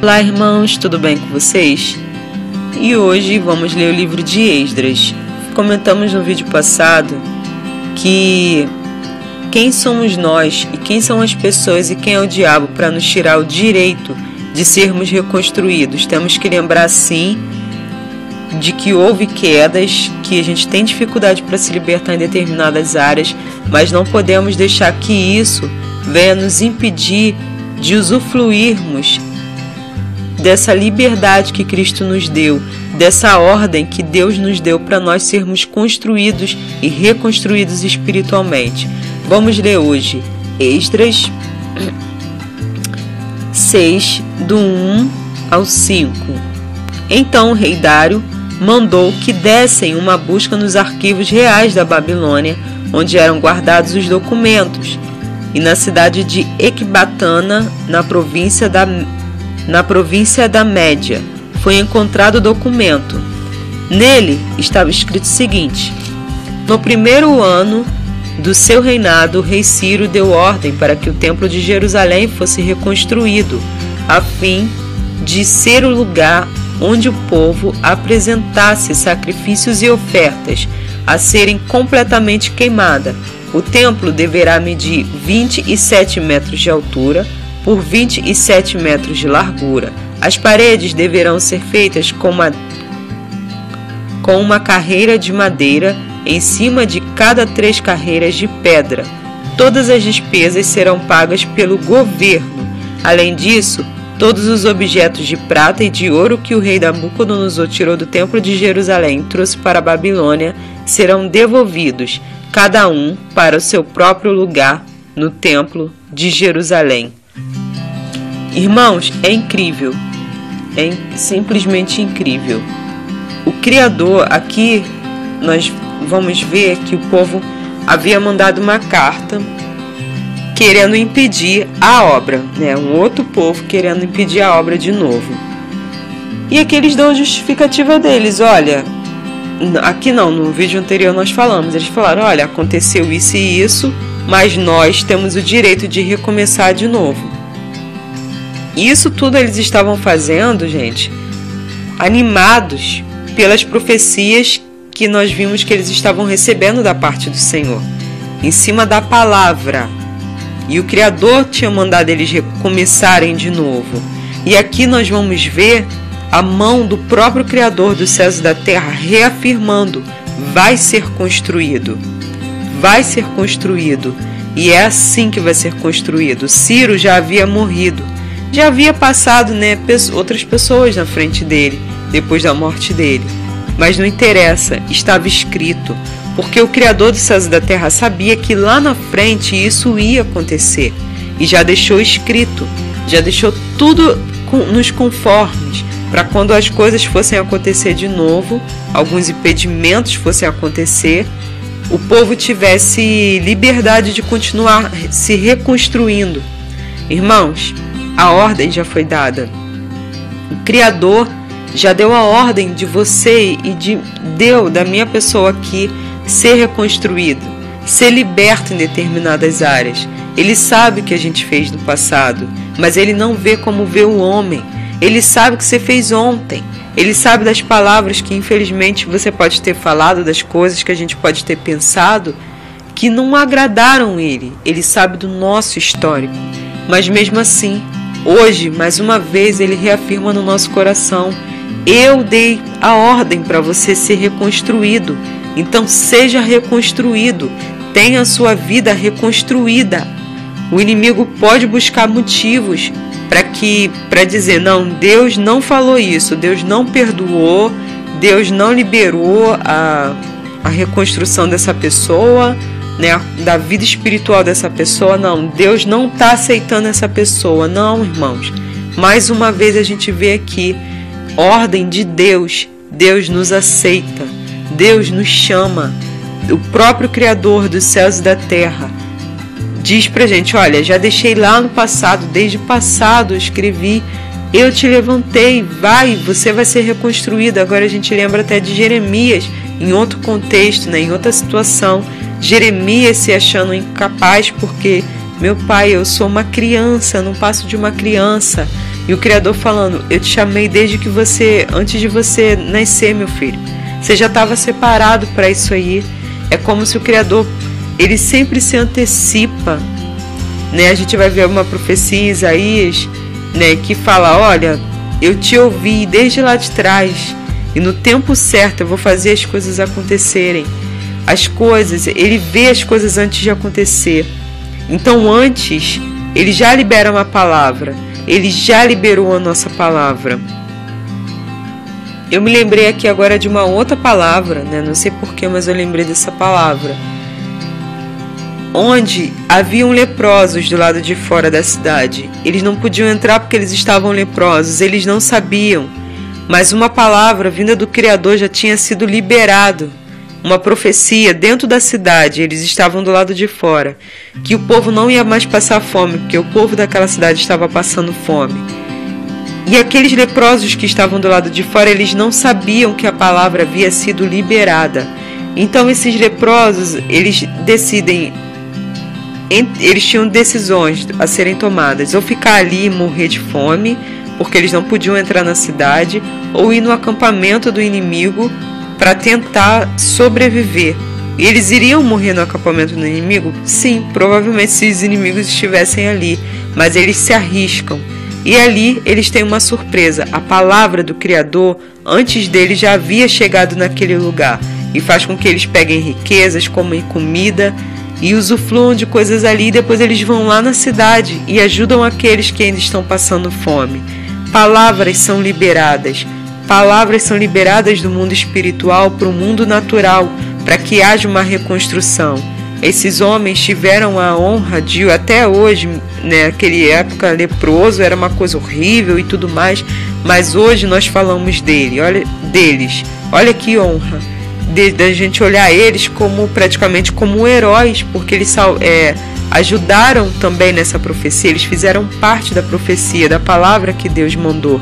Olá, irmãos, tudo bem com vocês? E hoje vamos ler o livro de Esdras. Comentamos no vídeo passado que quem somos nós e quem são as pessoas e quem é o diabo para nos tirar o direito de sermos reconstruídos. Temos que lembrar sim de que houve quedas, que a gente tem dificuldade para se libertar em determinadas áreas, mas não podemos deixar que isso venha nos impedir de usufruirmos dessa liberdade que Cristo nos deu, dessa ordem que Deus nos deu para nós sermos construídos e reconstruídos espiritualmente. Vamos ler hoje Esdras 6, do 1 ao 5. Então o rei Dário mandou que dessem uma busca nos arquivos reais da Babilônia, onde eram guardados os documentos, e na cidade de Ecbatana, na província da Média, foi encontrado o documento. Nele estava escrito o seguinte: no primeiro ano do seu reinado, o rei Ciro deu ordem para que o templo de Jerusalém fosse reconstruído, a fim de ser o lugar onde o povo apresentasse sacrifícios e ofertas a serem completamente queimadas. O templo deverá medir 27 metros de altura por 27 metros de largura. As paredes deverão ser feitas com uma carreira de madeira em cima de cada 3 carreiras de pedra. Todas as despesas serão pagas pelo governo. Além disso, todos os objetos de prata e de ouro que o rei Nabucodonosor tirou do templo de Jerusalém e trouxe para a Babilônia serão devolvidos, cada um para o seu próprio lugar no templo de Jerusalém. Irmãos, é incrível, é simplesmente incrível. O Criador, aqui nós vamos ver que o povo havia mandado uma carta querendo impedir a obra, né? Um outro povo querendo impedir a obra de novo. E aqui eles dão a justificativa deles: olha, aqui não, no vídeo anterior nós falamos, eles falaram: olha, aconteceu isso e isso, mas nós temos o direito de recomeçar de novo. Isso tudo eles estavam fazendo, gente, animados pelas profecias que nós vimos que eles estavam recebendo da parte do Senhor, em cima da palavra. E o Criador tinha mandado eles recomeçarem de novo. E aqui nós vamos ver a mão do próprio Criador dos céus e da terra reafirmando: vai ser construído. Vai ser construído. E é assim que vai ser construído. Ciro já havia morrido. Já havia passado, né, outras pessoas na frente dele, depois da morte dele. Mas não interessa, estava escrito, porque o Criador dos céus e da terra sabia que lá na frente isso ia acontecer. E já deixou escrito, já deixou tudo nos conformes, para quando as coisas fossem acontecer de novo, alguns impedimentos fossem acontecer, o povo tivesse liberdade de continuar se reconstruindo. Irmãos, a ordem já foi dada. O Criador já deu a ordem de você e da minha pessoa aqui ser reconstruído, ser liberto em determinadas áreas. Ele sabe o que a gente fez no passado, mas ele não vê como vê o homem. Ele sabe o que você fez ontem. Ele sabe das palavras que infelizmente você pode ter falado, das coisas que a gente pode ter pensado que não agradaram ele. Ele sabe do nosso histórico. Mas mesmo assim, hoje, mais uma vez, ele reafirma no nosso coração: eu dei a ordem para você ser reconstruído. Então seja reconstruído. Tenha a sua vida reconstruída. O inimigo pode buscar motivos para dizer: não, Deus não falou isso, Deus não perdoou, Deus não liberou a reconstrução dessa pessoa, né, da vida espiritual dessa pessoa. Não, Deus não está aceitando essa pessoa. Não, irmãos. Mais uma vez a gente vê aqui, ordem de Deus. Deus nos aceita, Deus nos chama. O próprio Criador dos céus e da terra diz pra gente: olha, já deixei lá no passado, desde o passado eu escrevi, eu te levantei, você vai ser reconstruído. Agora a gente lembra até de Jeremias, em outro contexto, né, em outra situação, Jeremias se achando incapaz porque: meu pai, eu sou uma criança, não passo de uma criança. E o Criador falando: eu te chamei antes de você nascer, meu filho. Você já estava separado para isso aí. É como se o Criador, ele sempre se antecipa, né? A gente vai ver uma profecia em Isaías, né, que fala: olha, eu te ouvi desde lá de trás, e no tempo certo eu vou fazer as coisas acontecerem. As coisas, ele vê as coisas antes de acontecer. Então antes, ele já libera uma palavra, ele já liberou a nossa palavra. Eu me lembrei aqui agora de uma outra palavra, né? Não sei porquê, mas eu lembrei dessa palavra. Onde haviam leprosos do lado de fora da cidade. Eles não podiam entrar porque eles estavam leprosos, eles não sabiam. Mas uma palavra vinda do Criador já tinha sido liberado. Uma profecia dentro da cidade, eles estavam do lado de fora, que o povo não ia mais passar fome, porque o povo daquela cidade estava passando fome. E aqueles leprosos que estavam do lado de fora, eles não sabiam que a palavra havia sido liberada. Então esses leprosos, eles tinham decisões a serem tomadas: ou ficar ali e morrer de fome, porque eles não podiam entrar na cidade, ou ir no acampamento do inimigo para tentar sobreviver. E eles iriam morrer no acampamento do inimigo? Sim, provavelmente, se os inimigos estivessem ali, mas eles se arriscam. E ali eles têm uma surpresa: a palavra do Criador antes deles já havia chegado naquele lugar, e faz com que eles peguem riquezas, comem comida e usufruam de coisas ali, e depois eles vão lá na cidade e ajudam aqueles que ainda estão passando fome. Palavras são liberadas. Palavras são liberadas do mundo espiritual para o mundo natural, para que haja uma reconstrução. Esses homens tiveram a honra de, até hoje, né, naquela época, leproso era uma coisa horrível e tudo mais, mas hoje nós falamos deles. Olha que honra da gente olhar eles praticamente como heróis, porque eles ajudaram também nessa profecia, eles fizeram parte da profecia, da palavra que Deus mandou.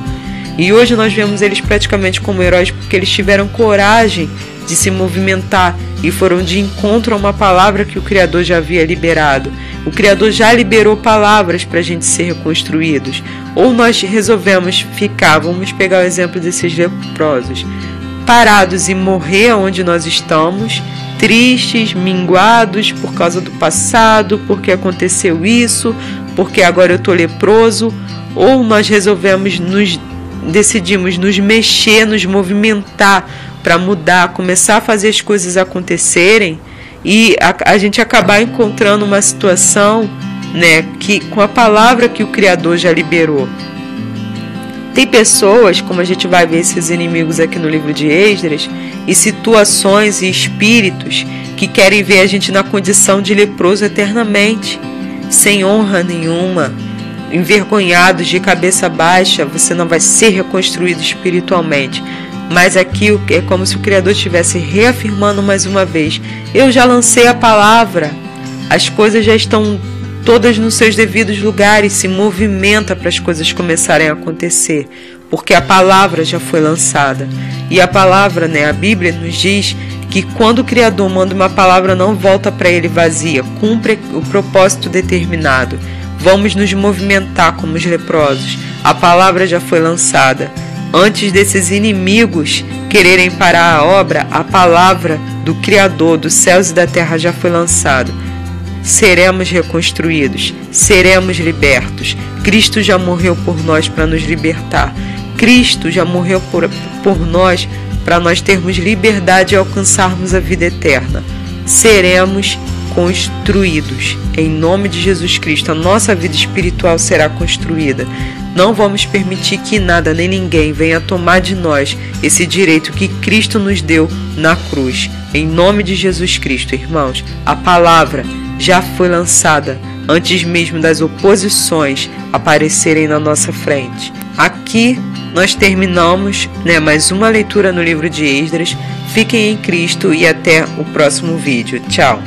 E hoje nós vemos eles praticamente como heróis, porque eles tiveram coragem de se movimentar e foram de encontro a uma palavra que o Criador já havia liberado. O Criador já liberou palavras para a gente ser reconstruídos. Ou nós resolvemos vamos pegar o exemplo desses leprosos, parados e morrer onde nós estamos, tristes, minguados por causa do passado, porque aconteceu isso, porque agora eu estou leproso. Ou nós decidimos nos mexer, nos movimentar para mudar, começar a fazer as coisas acontecerem, e a gente acabar encontrando uma situação, né, que com a palavra que o Criador já liberou. Tem pessoas, como a gente vai ver esses inimigos aqui no livro de Esdras, e situações e espíritos que querem ver a gente na condição de leproso eternamente, sem honra nenhuma, envergonhados, de cabeça baixa. Você não vai ser reconstruído espiritualmente. Mas aqui é como se o Criador estivesse reafirmando mais uma vez: eu já lancei a palavra, as coisas já estão todas nos seus devidos lugares. Se movimenta para as coisas começarem a acontecer, porque a palavra já foi lançada. E a palavra, né, a Bíblia nos diz que quando o Criador manda uma palavra, não volta para ele vazia, cumpre o propósito determinado. Vamos nos movimentar como os leprosos. A palavra já foi lançada. Antes desses inimigos quererem parar a obra, a palavra do Criador dos céus e da terra já foi lançada. Seremos reconstruídos, seremos libertos. Cristo já morreu por nós para nos libertar. Cristo já morreu por nós para nós termos liberdade e alcançarmos a vida eterna. Seremos construídos. Em nome de Jesus Cristo, a nossa vida espiritual será construída. Não vamos permitir que nada nem ninguém venha tomar de nós esse direito que Cristo nos deu na cruz. Em nome de Jesus Cristo, irmãos, a palavra já foi lançada antes mesmo das oposições aparecerem na nossa frente. Aqui nós terminamos, mais uma leitura no livro de Esdras. Fiquem em Cristo e até o próximo vídeo. Tchau!